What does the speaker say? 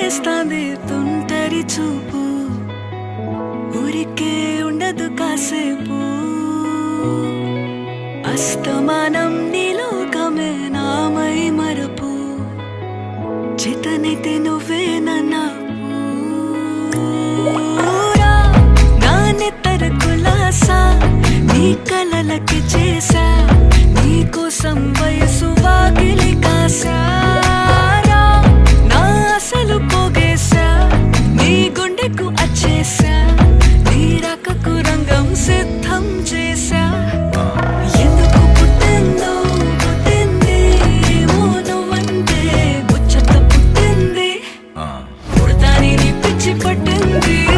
చేస్తాంది తుంటరి చూపు ఊరికే ఉండదు కాసేపు అస్తమానం నీలోకమే నామై మరపు చేతనైతే నువ్వే నాన్నెత్తర కులాసా నీ కలలకి చేసా నీ కోసం వయసు వాకిలి కాసా నా అసలు పోగేసా నీ గుండెకు అచ్చేసా